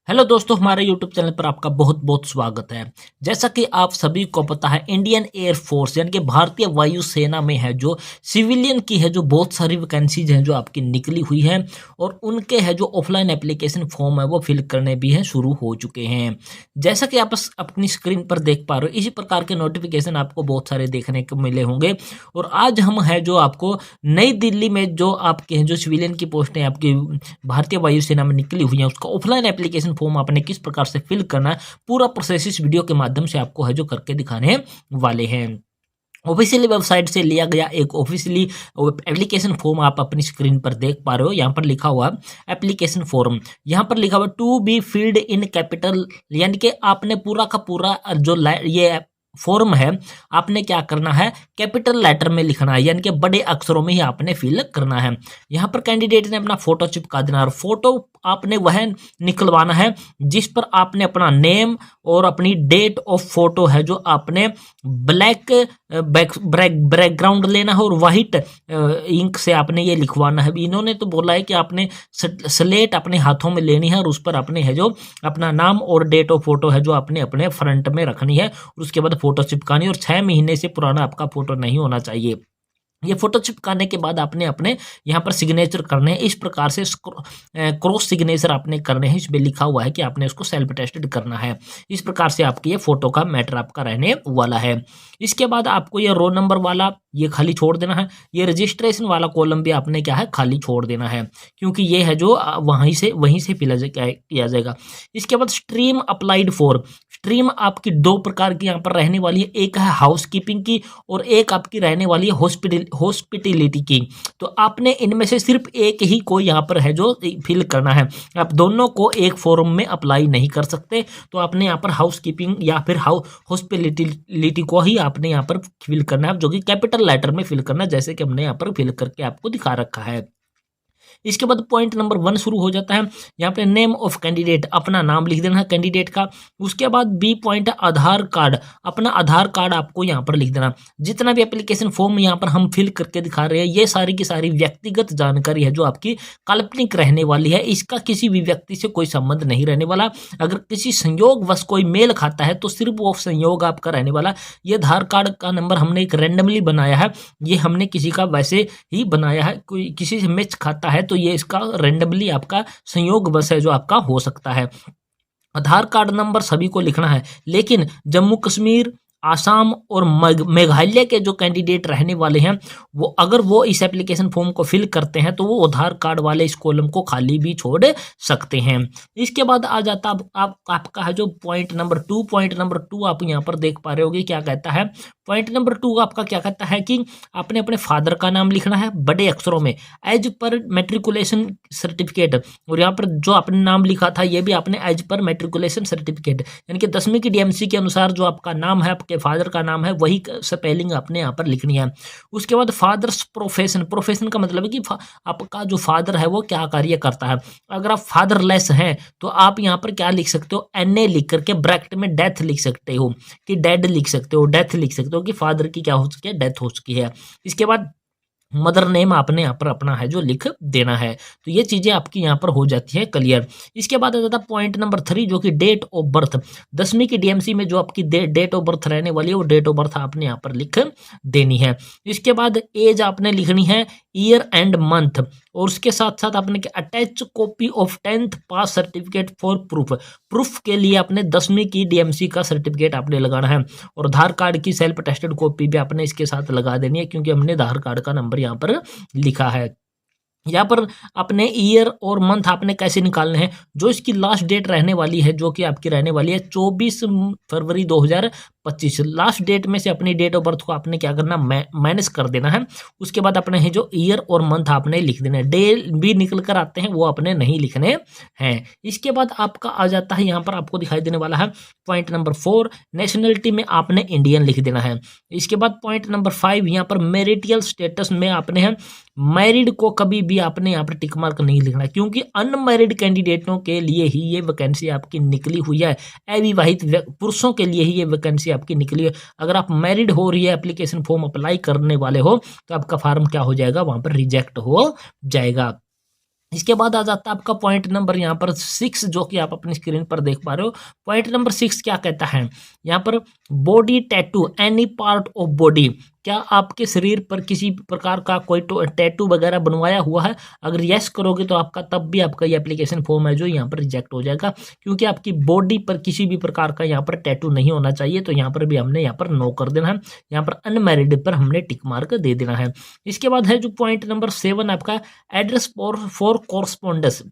Hello दोस्तों, हमारे YouTube channel पर आपका बहुत बहुत स्वागत है। जैसा कि आप सभी को पता है, इंडियन एयर फोर्स यानी कि भारतीय वायुसेना में है जो सिविलियन की है जो बहुत सारी वैकेंसीज हैं जो आपकी निकली हुई है और उनके है जो ऑफलाइन एप्लीकेशन फॉर्म है वो फिल करने भी है शुरू हो चुके हैं। जैसा कि आप अपनी स्क्रीन पर देख पा रहे हो, इसी प्रकार के नोटिफिकेशन आपको बहुत सारे देखने को मिले होंगे। और आज हम है जो आपको नई दिल्ली में जो आपके हैं जो सिविलियन की पोस्टें आपकी भारतीय वायुसेना में निकली हुई है उसका ऑफलाइन एप्लीकेशन फॉर्म आपने किस प्रकार से फिल करना है, पूरा प्रोसेस इस वीडियो के माध्यम से आपको है जो करके दिखाने वाले हैं। ऑफिशियली वेबसाइट से लिया गया एक ऑफिशियली एप्लीकेशन फॉर्म आप अपनी स्क्रीन पर देख पा रहे हो। यहाँ पर लिखा हुआ एप्लीकेशन फॉर्म, यहाँ पर लिखा हुआ to be filled in capital, यानी कि आपने पूरा का पूरा जो ये फॉर्म है आपने क्या करना है, कैपिटल लेटर में लिखना है, यानी कि बड़े अक्षरों में ही आपने फिल करना है। यहाँ पर कैंडिडेट ने अपना फोटो चिपका देना और फोटो आपने वह निकलवाना है जिस पर आपने अपना नेम और अपनी डेट ऑफ फोटो है जो आपने ब्लैक बैकग्राउंड लेना है और वाइट इंक से आपने ये लिखवाना है। इन्होंने तो बोला है कि आपने स्लेट अपने हाथों में लेनी है और उस पर आपने है जो अपना नाम और डेट ऑफ फोटो है जो आपने अपने फ्रंट में रखनी है और उसके बाद फोटो चिपकानी, और 6 महीने से पुराना आपका फोटो नहीं होना चाहिए। ये फोटो चिपकाने के बाद आपने अपने यहाँ पर सिग्नेचर करने हैं, इस प्रकार से क्रॉस सिग्नेचर आपने करने हैं। इसमें लिखा हुआ है कि आपने उसको सेल्फ टेस्टेड करना है। इस प्रकार से आपकी ये फोटो का मैटर आपका रहने वाला है। इसके बाद आपको ये रोल नंबर वाला ये खाली छोड़ देना है। ये रजिस्ट्रेशन वाला कॉलम भी आपने क्या है खाली छोड़ देना है, क्योंकि ये है जो वहीं से फिल किया जाएगा। इसके बाद स्ट्रीम अप्लाइड फॉर, स्ट्रीम आपकी 2 प्रकार की यहाँ पर रहने वाली है, एक है हाउस कीपिंग की और एक आपकी रहने वाली है हॉस्पिटलिटी की। तो आपने इनमें से सिर्फ एक ही को यहाँ पर है जो फिल करना है। आप दोनों को एक फॉर्म में अप्लाई नहीं कर सकते, तो आपने यहाँ पर हाउस कीपिंग या फिर हॉस्पिटलिटी को ही आपने यहाँ पर फिल करना है, जो कि कैपिटल लेटर में फिल करना है, जैसे कि हमने यहाँ पर फिल करके आपको दिखा रखा है। इसके बाद पॉइंट नंबर 1 शुरू हो जाता है। यहाँ पे नेम ऑफ कैंडिडेट, अपना नाम लिख देना है कैंडिडेट का। उसके बाद बी पॉइंट है आधार कार्ड, अपना आधार कार्ड आपको यहाँ पर लिख देना। जितना भी एप्लीकेशन फॉर्म यहाँ पर हम फिल करके दिखा रहे हैं ये सारी की सारी व्यक्तिगत जानकारी है जो आपकी काल्पनिक रहने वाली है। इसका किसी भी व्यक्ति से कोई संबंध नहीं रहने वाला। अगर किसी संयोगवश कोई मेल खाता है तो सिर्फ वो संयोग आपका रहने वाला। ये आधार कार्ड का नंबर हमने एक रैंडमली बनाया है, ये हमने किसी का वैसे ही बनाया है। कोई किसी से मैच खाता है तो ये इसका रैंडमली आपका संयोग बस है जो आपका हो सकता है। आधार कार्ड नंबर सभी को लिखना है, लेकिन जम्मू कश्मीर, आसाम और मेघालय के जो कैंडिडेट रहने वाले हैं वो अगर वो इस एप्लीकेशन फॉर्म को फिल करते हैं तो वो आधार कार्ड वाले इस कॉलम को खाली भी छोड़ सकते हैं। इसके बाद आ जाता आपका है जो पॉइंट नंबर 2। पॉइंट नंबर 2 आप यहाँ पर देख पा रहे होगे क्या कहता है। पॉइंट नंबर 2 आपका क्या कहता है कि आपने अपने फादर का नाम लिखना है बड़े अक्षरों में एज पर मेट्रिकुलेशन सर्टिफिकेट, और यहाँ पर जो आपने नाम लिखा था ये भी आपने एज पर मेट्रिकुलेशन सर्टिफिकेट यानी कि 10वीं की डीएमसी के अनुसार जो आपका नाम है, आपके फादर का नाम है, वही स्पेलिंग आपने यहाँ पर लिखनी है। उसके बाद फादर्स प्रोफेशन, प्रोफेशन का मतलब है कि आपका जो फादर है वो क्या कार्य करता है। अगर आप फादरलेस हैं तो आप यहाँ पर क्या लिख सकते हो, NA लिख करके ब्रैकेट में डेथ लिख सकते हो, कि डेड लिख सकते हो, डेथ लिख सकते हो कि फादर की क्या हो चुकी है, डेथ हो चुकी है। इसके बाद मदर नेम आपने यहाँ पर अपना है जो लिख देना है। तो ये चीजें आपकी यहाँ पर हो जाती है क्लियर। इसके बाद आ जाता है पॉइंट नंबर 3 जो कि डेट ऑफ बर्थ। 10वीं की डीएमसी में जो आपकी डेट ऑफ बर्थ रहने वाली है वो डेट ऑफ बर्थ आपने यहाँ पर लिख देनी है। इसके बाद एज आपने लिखनी है, ईयर एंड मंथ, और उसके साथ साथ आपने attach copy of 10th pass certificate for proof, proof के लिए आपने 10वीं की डीएमसी का सर्टिफिकेट आपने लगाना है। और आधार कार्ड की सेल्फ टेस्टेड कॉपी भी आपने इसके साथ लगा देनी है, क्योंकि हमने आधार कार्ड का नंबर यहाँ पर लिखा है। यहाँ पर अपने ईयर और मंथ आपने कैसे निकालने हैं, जो इसकी लास्ट डेट रहने वाली है जो कि आपकी रहने वाली है 24 फरवरी 2025। लास्ट डेट में से अपनी डेट ऑफ बर्थ को आपने क्या करना, माइनस कर देना है। उसके बाद अपने है जो ईयर और मंथ आपने लिख देना है। डे भी निकल कर आते हैं वो आपने नहीं लिखने हैं। इसके बाद आपका आ जाता है यहाँ पर आपको दिखाई देने वाला है पॉइंट नंबर 4, नेशनलिटी में आपने इंडियन लिख देना है। इसके बाद पॉइंट नंबर 5 यहाँ पर मैरिटल स्टेटस में आपने है मैरिड को कभी भी आपने यहाँ पर टिक मार्क नहीं लिखना, क्योंकि अनमैरिड कैंडिडेटों के लिए ही ये वैकेंसी आपकी निकली हुई है। अविवाहित पुरुषों के लिए ही ये वैकेंसी आपकी निकली है। अगर आप मैरिड हो रही है, एप्लीकेशन फॉर्म अप्लाई करने वाले हो, तो आपका फॉर्म क्या हो जाएगा, वहां पर रिजेक्ट हो जाएगा। इसके बाद आ जाता है आपका पॉइंट नंबर यहाँ पर 6, जो कि आप अपनी स्क्रीन पर देख पा रहे हो। पॉइंट नंबर 6 क्या कहता है यहाँ पर, body tattoo any part of body, क्या आपके शरीर पर किसी प्रकार का कोई टैटू वगैरह बनवाया हुआ है? अगर यस करोगे तो आपका तब भी आपका ये एप्लीकेशन फॉर्म है जो यहाँ पर रिजेक्ट हो जाएगा, क्योंकि आपकी बॉडी पर किसी भी प्रकार का यहाँ पर टैटू नहीं होना चाहिए। तो यहाँ पर भी हमने यहाँ पर नो कर देना है, यहाँ पर अनमैरिड पर हमने टिक मार्क दे देना है। इसके बाद है जो पॉइंट नंबर 7 आपका, एड्रेस फॉर कॉरस्पॉन्डेंस,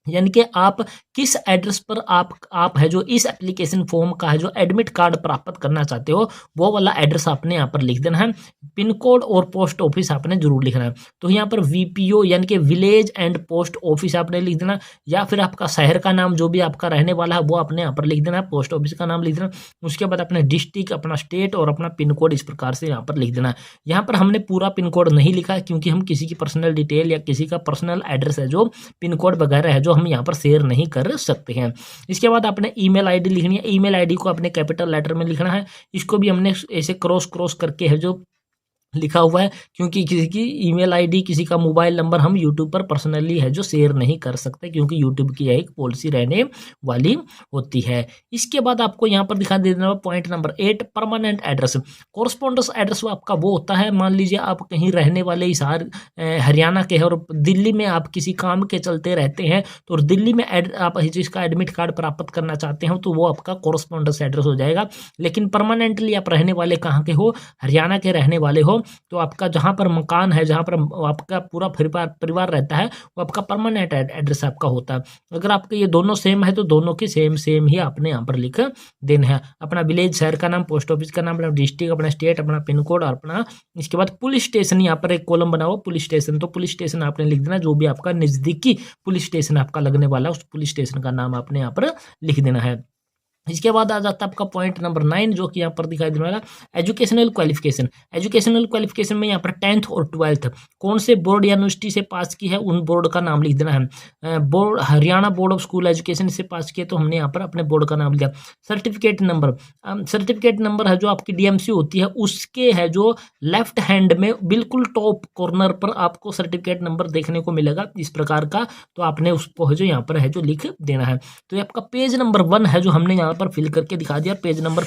यानी कि आप किस एड्रेस पर आप है जो इस एप्लीकेशन फॉर्म का है जो एडमिट कार्ड प्राप्त करना चाहते हो, वो वाला एड्रेस आपने यहाँ पर लिख देना है। पिन कोड और पोस्ट ऑफिस आपने जरूर लिखना है। तो यहाँ पर वीपीओ यानी कि विलेज एंड पोस्ट ऑफिस आपने लिख देना, या फिर आपका शहर का नाम जो भी आपका रहने वाला है वो आपने यहाँ पर लिख देना है, पोस्ट ऑफिस का नाम लिख देना। उसके बाद अपने डिस्ट्रिक्ट, अपना स्टेट और अपना पिन कोड इस प्रकार से यहाँ पर लिख देना। यहाँ पर हमने पूरा पिन कोड नहीं लिखा है, क्योंकि हम किसी की पर्सनल डिटेल या किसी का पर्सनल एड्रेस है जो पिन कोड वगैरह है जो हम यहाँ पर शेयर नहीं कर सकते हैं। इसके बाद आपने ईमेल आईडी लिखनी है। ईमेल आईडी को अपने कैपिटल लेटर में लिखना है। इसको भी हमने ऐसे क्रॉस करके है जो लिखा हुआ है, क्योंकि किसी की ईमेल आईडी, किसी का मोबाइल नंबर हम यूट्यूब पर पर्सनली है जो शेयर नहीं कर सकते, क्योंकि यूट्यूब की एक पॉलिसी रहने वाली होती है। इसके बाद आपको यहाँ पर दिखा दे देना point number 8, permanent address. Correspondence address आपका वो होता है, मान लीजिए आप कहीं रहने वाले हिसार हरियाणा के हैं और दिल्ली में आप किसी काम के चलते रहते हैं, तो दिल्ली में आप जिसका एडमिट कार्ड प्राप्त करना चाहते हो तो वो आपका कॉरस्पॉन्डेंस एड्रेस हो जाएगा। लेकिन परमानेंटली आप रहने वाले कहाँ के हो, हरियाणा के रहने वाले हो, तो आपका जहां पर मकान है, जहां पर आपका पूरा परिवार रहता है, वो आपका परमानेंट एड्रेस आपका होता है। अगर आपके ये दोनों सेम है तो दोनों की सेम ही आपने यहाँ पर लिख देना है। अपना विलेज, शहर का नाम, पोस्ट ऑफिस का नाम, अपना डिस्ट्रिक्ट, अपना स्टेट, अपना पिन कोड और अपना, इसके बाद पुलिस स्टेशन, यहाँ पर एक कॉलम बना हुआ पुलिस स्टेशन, तो पुलिस स्टेशन आपने लिख देना। जो भी आपका नजदीकी पुलिस स्टेशन आपका लगने वाला है उस पुलिस स्टेशन का नाम आपने यहाँ पर लिख देना है। इसके बाद आ जाता है आपका पॉइंट नंबर 9, जो कि यहाँ पर दिखाई देने वाला, एजुकेशनल क्वालिफिकेशन। एजुकेशनल क्वालिफिकेशन में यहाँ पर 10th और 12th कौन से बोर्ड या यूनिवर्सिटी से पास की है उन बोर्ड का नाम लिख देना है। Board Haryana board of school education से पास किया तो हमने यहाँ पर अपने बोर्ड का नाम लिया। सर्टिफिकेट नंबर है जो आपकी डीएमसी होती है, उसके है जो लेफ्ट हैंड में बिल्कुल टॉप कॉर्नर पर आपको सर्टिफिकेट नंबर देखने को मिलेगा इस प्रकार का, तो आपने उसको है जो यहाँ पर है जो लिख देना है। तो ये आपका पेज नंबर 1 है जो हमने यहाँ पर फिल करके दिखा दिया। पेज नंबर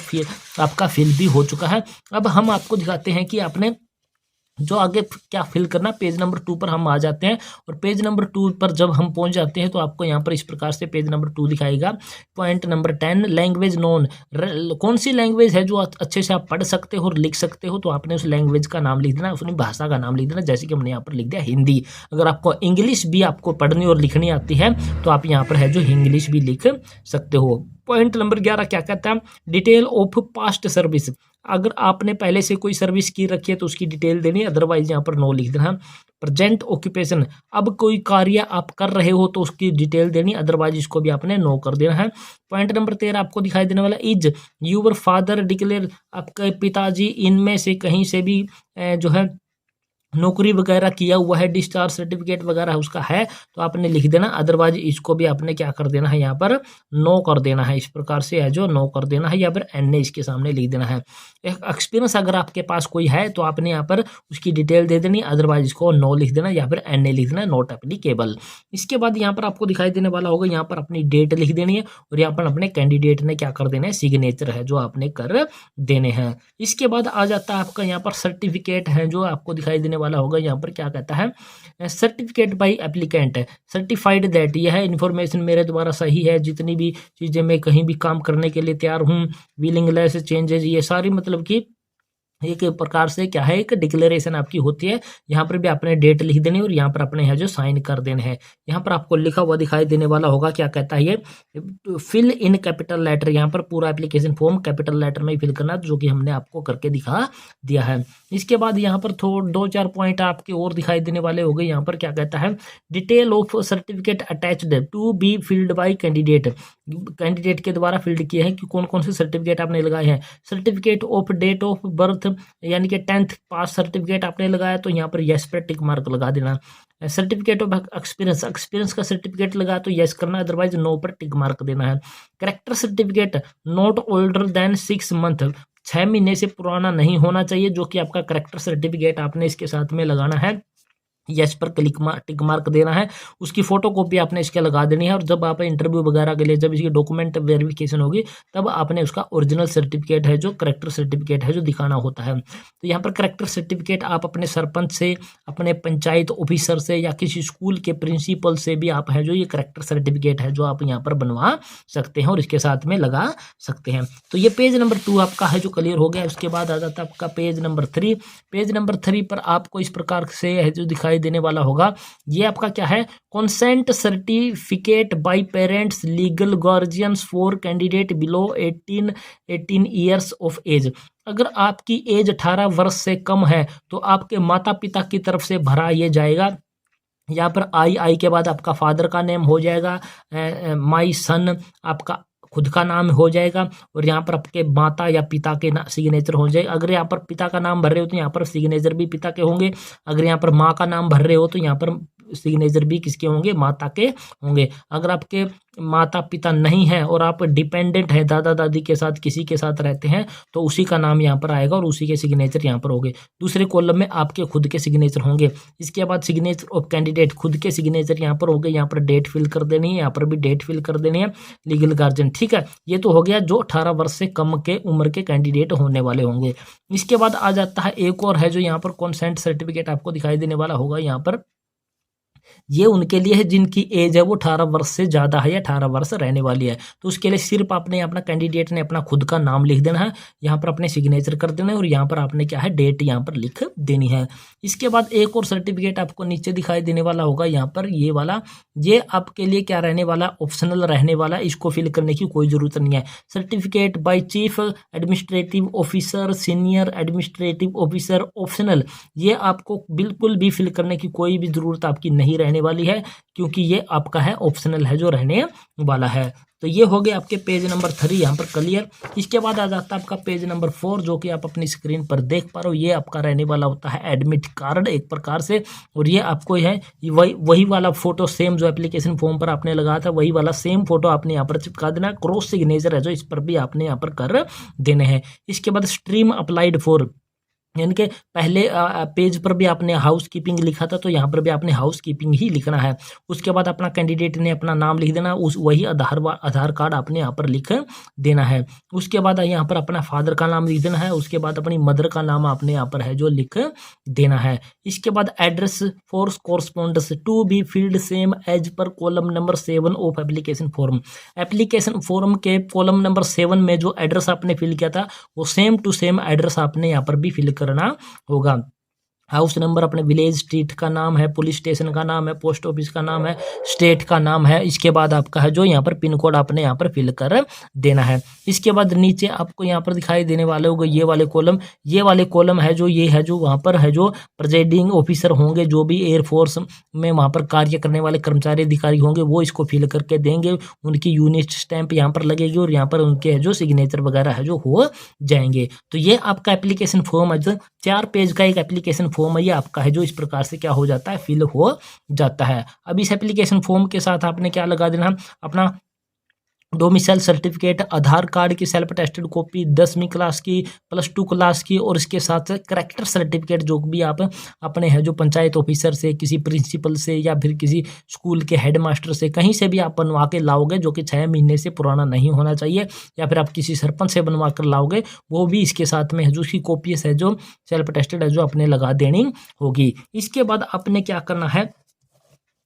आपका फिल भी हो चुका है। अब हम आपको दिखाते हैं कि आपने जो आगे क्या फिल करना। पेज नंबर 2 पर हम आ जाते हैं, और पेज नंबर 2 पर जब हम पहुंच जाते हैं तो आपको यहाँ पर इस प्रकार से पेज नंबर 2 दिखाएगा। पॉइंट नंबर 10, लैंग्वेज नोन, कौन सी लैंग्वेज है जो अच्छे से आप पढ़ सकते हो और लिख सकते हो, तो आपने उस लैंग्वेज का नाम लिख देना, अपनी भाषा का नाम लिख देना। जैसे कि हमने यहाँ पर लिख दिया हिंदी। अगर आपको इंग्लिश भी आपको पढ़नी और लिखनी आती है तो आप यहाँ पर है जो इंग्लिश भी लिख सकते हो। पॉइंट नंबर 11 क्या कहता है, डिटेल ऑफ पास्ट सर्विस। अगर आपने पहले से कोई सर्विस की रखी है तो उसकी डिटेल देनी, अदरवाइज यहाँ पर नो लिख देना। प्रेजेंट ऑक्यूपेशन, अब कोई कार्य आप कर रहे हो तो उसकी डिटेल देनी, अदरवाइज इसको भी आपने नो कर देना है। पॉइंट नंबर 13 आपको दिखाई देने वाला, इज यूर फादर डिक्लेयर, आपके पिताजी इनमें से कहीं से भी जो है नौकरी वगैरह किया हुआ है, डिस्चार्ज सर्टिफिकेट वगैरह उसका है तो आपने लिख देना, अदरवाइज इसको भी आपने क्या कर देना है, यहाँ पर नो कर देना है। इस प्रकार से है जो नो कर देना है, या फिर एन इसके सामने लिख देना है। एक्सपीरियंस अगर आपके पास कोई है तो आपने यहाँ पर उसकी डिटेल दे देनी, अदरवाइज इसको नो लिख देना या फिर एन लिख देना, नॉट एप्लीकेबल। इसके बाद यहाँ पर आपको दिखाई देने वाला होगा, यहाँ पर अपनी डेट लिख देनी है, और यहाँ पर अपने कैंडिडेट ने क्या कर देना है, सिग्नेचर है जो आपने कर देने हैं। इसके बाद आ जाता है आपका यहाँ पर सर्टिफिकेट है जो आपको दिखाई देने वाला होगा। यहाँ पर क्या कहता है, सर्टिफिकेट बाय एप्लीकेंट है, सर्टिफाइड दैट, यह इन्फॉर्मेशन मेरे द्वारा सही है, जितनी भी चीजें मैं कहीं भी काम करने के लिए तैयार हूँ, विलिंगलेस चेंजेस, ये सारी मतलब कि एक प्रकार से क्या है, एक डिक्लेरेशन आपकी होती है। यहाँ पर भी आपने डेट लिख देनी और यहाँ पर अपने है जो साइन कर देने हैं। यहाँ पर आपको लिखा हुआ दिखाई देने वाला होगा, क्या कहता है ये, फिल इन कैपिटल लेटर। यहाँ पर पूरा एप्लीकेशन फॉर्म कैपिटल लेटर में ही फिल करना, जो कि हमने आपको करके दिखा दिया है। इसके बाद यहाँ पर 2-4 पॉइंट आपके और दिखाई देने वाले हो गए। यहाँ पर क्या कहता है, detail of certificate attached to be filled by candidate, candidate के द्वारा फील्ड किए हैं कि कौन कौन से सर्टिफिकेट आपने लगाए हैं। Certificate of date of birth, यानी कि 10th पास सर्टिफिकेट आपने लगाया तो यहाँ पर यस पर टिक मार्क लगा देना। सर्टिफिकेट ऑफ एक्सपीरियंस का सर्टिफिकेट लगा तो यस करना, अदरवाइज नो पर टिक मार्क देना है। Character certificate not older than 6 month, 6 महीने से पुराना नहीं होना चाहिए, जो कि आपका कैरेक्टर सर्टिफिकेट आपने इसके साथ में लगाना है। यस पर टिक मार्क देना है। उसकी फोटो कॉपी आपने इसके लगा देनी है और जब आप इंटरव्यू वगैरह के लिए जब इसकी डॉक्यूमेंट वेरिफिकेशन होगी तब आपने उसका ओरिजिनल सर्टिफिकेट है जो करेक्टर सर्टिफिकेट है जो दिखाना होता है। तो यहाँ पर करेक्टर सर्टिफिकेट आप अपने सरपंच से, अपने पंचायत ऑफिसर से या किसी स्कूल के प्रिंसिपल से भी आप है जो ये करेक्टर सर्टिफिकेट है जो आप यहाँ पर बनवा सकते हैं और इसके साथ में लगा सकते हैं। तो ये पेज नंबर 2 आपका है जो क्लियर हो गया। उसके बाद आ जाता है आपका पेज नंबर 3। पेज नंबर 3 पर आपको इस प्रकार से है जो दिखाई देने वाला होगा। ये आपका क्या है, consent certificate by parents legal guardians for candidate below 18 years of age. अगर आपकी एज 18 वर्ष से कम है तो आपके माता पिता की तरफ से भरा ये जाएगा। यहाँ पर आई के बाद आपका फादर का नेम हो जाएगा, माई सन आपका खुद का नाम हो जाएगा और यहाँ पर आपके माता या पिता के सिग्नेचर हो जाएगा। अगर यहाँ पर पिता का नाम भर रहे हो तो यहाँ पर सिग्नेचर भी पिता के होंगे। अगर यहाँ पर माँ का नाम भर रहे हो तो यहाँ पर सिग्नेचर भी किसके होंगे, माता के होंगे। अगर आपके माता पिता नहीं है और आप डिपेंडेंट है, दादा दादी के साथ किसी के साथ रहते हैं तो उसी का नाम यहाँ पर आएगा और उसी के सिग्नेचर यहाँ पर होंगे। दूसरे कॉलम में आपके खुद के सिग्नेचर होंगे। इसके बाद सिग्नेचर ऑफ कैंडिडेट, खुद के सिग्नेचर यहाँ पर होंगे। यहाँ पर डेट फिल कर देनी है, यहाँ पर भी डेट फिल कर देनी है। लीगल गार्जियन, ठीक है, ये तो हो गया जो 18 वर्ष से कम के उम्र के कैंडिडेट होने वाले होंगे। इसके बाद आ जाता है एक और है जो यहाँ पर कॉन्सेंट सर्टिफिकेट आपको दिखाई देने वाला होगा। यहाँ पर ये उनके लिए है जिनकी एज है वो 18 वर्ष से ज़्यादा है या 18 वर्ष रहने वाली है। तो उसके लिए सिर्फ आपने अपना कैंडिडेट ने अपना खुद का नाम लिख देना है, यहाँ पर अपने सिग्नेचर कर देना है और यहाँ पर आपने क्या है डेट यहाँ पर लिख देनी है। इसके बाद एक और सर्टिफिकेट आपको नीचे दिखाई देने वाला होगा। यहाँ पर ये वाला, ये आपके लिए क्या रहने वाला, ऑप्शनल रहने वाला। इसको फिल करने की कोई ज़रूरत नहीं है। Certificate by chief administrative officer, senior administrative officer, optional. ये आपको बिल्कुल भी फिल करने की कोई भी ज़रूरत आपकी नहीं रहने वाली है क्योंकि ये आपका है ऑप्शनल है जो रहने वाला है। तो ये हो गया आपके पेज नंबर 3 यहाँ पर क्लियर। इसके बाद आ जाता है आपका पेज नंबर 4 जो कि आप अपनी स्क्रीन पर देख पा रहे हो। ये आपका रहने वाला होता है एडमिट कार्ड एक प्रकार से, और ये आपको है वही वाला फोटो सेम जो एप्लीकेशन फॉर्म पर आपने लगाया था वही वाला सेम फोटो आपने यहाँ पर चिपका देना। क्रॉस सिग्नेचर है जो इस पर भी आपने यहाँ पर कर देने हैं। इसके बाद स्ट्रीम अप्लाइड फॉर, यानी कि पहले पेज पर भी आपने हाउस कीपिंग लिखा था तो यहाँ पर भी आपने हाउस कीपिंग ही लिखना है। उसके बाद अपना कैंडिडेट ने अपना नाम लिख देना, उस वही आधार कार्ड आपने यहाँ पर लिख देना है। उसके बाद यहाँ पर अपना फादर का नाम लिख देना है। उसके बाद अपनी मदर का नाम आपने यहाँ पर है जो लिख देना है। इसके बाद address for correspondence to be filled same as per column number 7 of application form. Application form के कॉलम नंबर 7 में जो एड्रेस आपने फिल किया था वो सेम टू सेम एड्रेस आपने यहाँ पर भी फिल करना होगा। हाउस नंबर अपने विलेज, स्ट्रीट का नाम है, पुलिस स्टेशन का नाम है, पोस्ट ऑफिस का नाम है, स्टेट का नाम है। इसके बाद आपका है जो यहाँ पर पिन कोड आपने यहाँ पर फिल कर देना है। इसके बाद नीचे आपको यहाँ पर दिखाई देने वाले होंगे ये वाले कॉलम। ये वाले कॉलम है जो ये है जो वहाँ पर है जो प्रेजाइडिंग ऑफिसर होंगे, जो भी एयरफोर्स में वहाँ पर कार्य करने वाले कर्मचारी अधिकारी होंगे वो इसको फिल करके देंगे। उनकी यूनिट स्टैंप यहाँ पर लगेगी और यहाँ पर उनके है जो सिग्नेचर वगैरह है जो हो जाएंगे। तो ये आपका एप्लीकेशन फॉर्म है जो 4 पेज का एक एप्लीकेशन फॉर्म है, ये आपका है जो इस प्रकार से क्या हो जाता है, फिल हो जाता है। अब इस एप्लीकेशन फॉर्म के साथ आपने क्या लगा देना, अपना डोमिसाइल सर्टिफिकेट, आधार कार्ड की सेल्फ अटेस्टेड कॉपी, 10वीं क्लास की, +2 क्लास की, और इसके साथ करेक्टर सर्टिफिकेट जो भी आप अपने हैं जो पंचायत ऑफिसर से, किसी प्रिंसिपल से या फिर किसी स्कूल के हेडमास्टर से कहीं से भी आप बनवा के लाओगे जो कि 6 महीने से पुराना नहीं होना चाहिए, या फिर आप किसी सरपंच से बनवा कर लाओगे वो भी इसके साथ में है जो उसकी कॉपीज है जो सेल्फ अटेस्टेड है जो अपने लगा देनी होगी। इसके बाद आपने क्या करना है,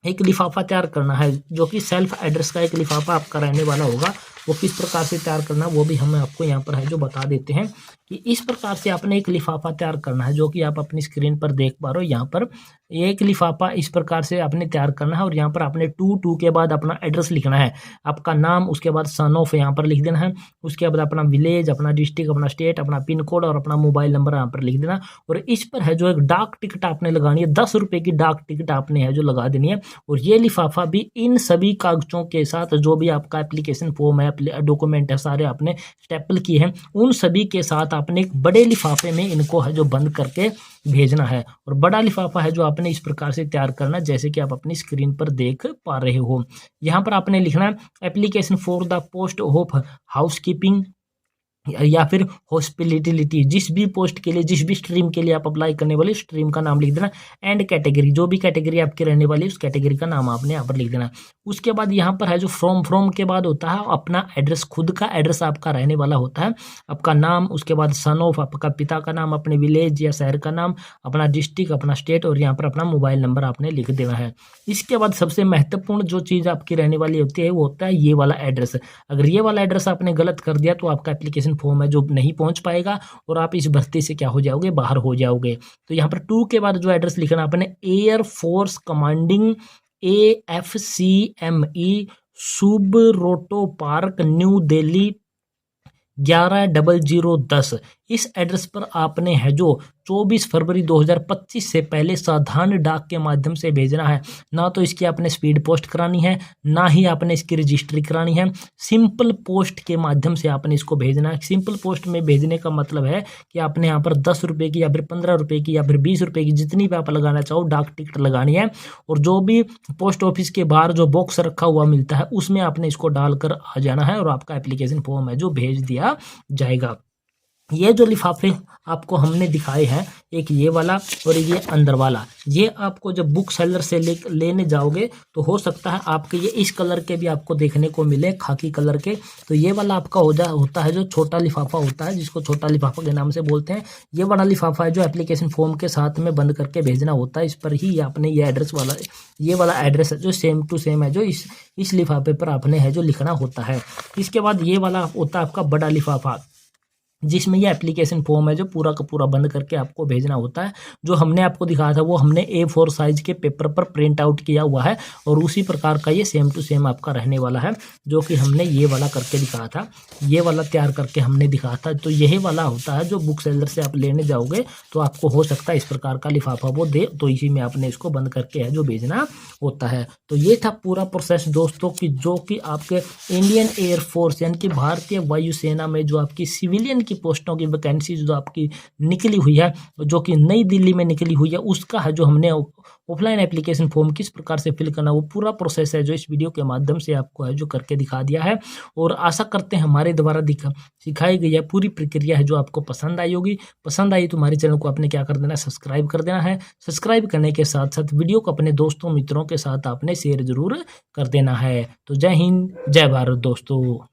एक लिफाफा तैयार करना है जो कि सेल्फ एड्रेस का एक लिफाफा आपका रहने वाला होगा। वो किस प्रकार से तैयार करना है वो भी हम आपको यहाँ पर है जो बता देते हैं कि इस प्रकार से आपने एक लिफाफा तैयार करना है जो कि आप अपनी स्क्रीन पर देख पा रहे हो। यहाँ पर एक लिफाफा इस प्रकार से आपने तैयार करना है और यहाँ पर आपने 2 के बाद अपना एड्रेस लिखना है, आपका नाम, उसके बाद सन ऑफ यहाँ पर लिख देना है, उसके बाद अपना विलेज, अपना डिस्ट्रिक्ट, अपना स्टेट, अपना पिन कोड और अपना मोबाइल नंबर यहाँ पर लिख देना। और इस पर है जो एक डाक टिकट आपने लगानी है, 10 रुपये की डाक टिकट आपने है जो लगा देनी है। और ये लिफाफा भी इन सभी कागजों के साथ जो भी आपका एप्लीकेशन फॉर्म है, डॉक्यूमेंट है, सारे आपने स्टेपल किए हैं, उन सभी के साथ आपने एक बड़े लिफाफे में इनको है जो बंद करके भेजना है। और बड़ा लिफाफा है जो आपने इस प्रकार से तैयार करना जैसे कि आप अपनी स्क्रीन पर देख पा रहे हो। यहाँ पर आपने लिखना है application for the post of house keeping या फिर हॉस्पिटलिटी, जिस भी पोस्ट के लिए, जिस भी स्ट्रीम के लिए आप अप्लाई करने वाले स्ट्रीम का नाम लिख देना। एंड कैटेगरी, जो भी कैटेगरी आपकी रहने वाली है उस कैटेगरी का नाम आपने यहाँ पर लिख देना। उसके बाद यहाँ पर है जो फ्रॉम के बाद होता है अपना एड्रेस, खुद का एड्रेस आपका रहने वाला होता है, आपका नाम, उसके बाद सन ऑफ, आपका पिता का नाम, अपने विलेज या शहर का नाम, अपना डिस्ट्रिक्ट, अपना स्टेट, और यहाँ पर अपना मोबाइल नंबर आपने लिख देना है। इसके बाद सबसे महत्वपूर्ण जो चीज़ आपकी रहने वाली होती है वो होता है ये वाला एड्रेस। अगर ये वाला एड्रेस आपने गलत कर दिया तो आपका एप्लीकेशन फॉर्म है जो नहीं पहुंच पाएगा और आप इस भर्ती से क्या हो जाओगे, बाहर हो जाओगे। तो यहाँ पर 2 के बाद जो एड्रेस लिखना आपने, air force commanding AFCME Subroto park, new Delhi 110010। इस एड्रेस पर आपने है जो 24 फरवरी 2025 से पहले साधारण डाक के माध्यम से भेजना है। ना तो इसकी आपने स्पीड पोस्ट करानी है, ना ही आपने इसकी रजिस्ट्री करानी है। सिंपल पोस्ट के माध्यम से आपने इसको भेजना है। सिंपल पोस्ट में भेजने का मतलब है कि आपने यहाँ पर 10 रुपये की या फिर 15 रुपये की या फिर 20 रुपये की, जितनी भी आप लगाना चाहो डाक टिकट लगानी है, और जो भी पोस्ट ऑफिस के बाहर जो बॉक्स रखा हुआ मिलता है उसमें आपने इसको डालकर आ जाना है और आपका एप्लीकेशन फॉर्म है जो भेज दिया जाएगा। ये जो लिफाफे आपको हमने दिखाए हैं, एक ये वाला और ये अंदर वाला, ये आपको जब बुक सेलर से लेने जाओगे तो हो सकता है आपके ये इस कलर के भी आपको देखने को मिले, खाकी कलर के। तो ये वाला आपका होता है जो छोटा लिफाफा होता है, जिसको छोटा लिफाफा के नाम से बोलते हैं। ये वाला लिफाफा है जो एप्लीकेशन फॉर्म के साथ में बंद करके भेजना होता है। इस पर ही आपने ये एड्रेस वाला, ये वाला एड्रेस है जो सेम टू सेम है जो इस लिफाफे पर आपने है जो लिखना होता है। इसके बाद ये वाला होता है आपका बड़ा लिफाफा, जिसमें ये एप्लीकेशन फॉर्म है जो पूरा का पूरा बंद करके आपको भेजना होता है। जो हमने आपको दिखाया था वो हमने A4 साइज के पेपर पर प्रिंट आउट किया हुआ है, और उसी प्रकार का ये सेम टू सेम आपका रहने वाला है, जो कि हमने ये वाला करके दिखाया था, ये वाला तैयार करके हमने दिखाया था। तो यही वाला होता है जो बुक सेलर से आप लेने जाओगे तो आपको हो सकता है इस प्रकार का लिफाफा वो दे, तो इसी में आपने इसको बंद करके है जो भेजना होता है। तो ये था पूरा प्रोसेस दोस्तों की, जो कि आपके इंडियन एयरफोर्स यानी कि भारतीय वायुसेना में जो आपकी सिविलियन की पोस्टों की वैकेंसी जो आपकी निकली हुई है, जो कि नई दिल्ली में निकली हुई है, उसका है जो हमने ऑफलाइन एप्लीकेशन फॉर्म किस प्रकार से फिल करना, वो पूरा प्रोसेस है जो इस वीडियो के माध्यम से आपको है जो करके दिखा दिया है। और आशा करते हैं हमारे द्वारा सिखाई गई है पूरी प्रक्रिया है जो आपको पसंद आई होगी। पसंद आई तो हमारे चैनल को आपने क्या कर देना है, सब्सक्राइब कर देना है। सब्सक्राइब करने के साथ साथ वीडियो को अपने दोस्तों मित्रों के साथ आपने शेयर जरूर कर देना है। तो जय हिंद, जय भारत दोस्तों।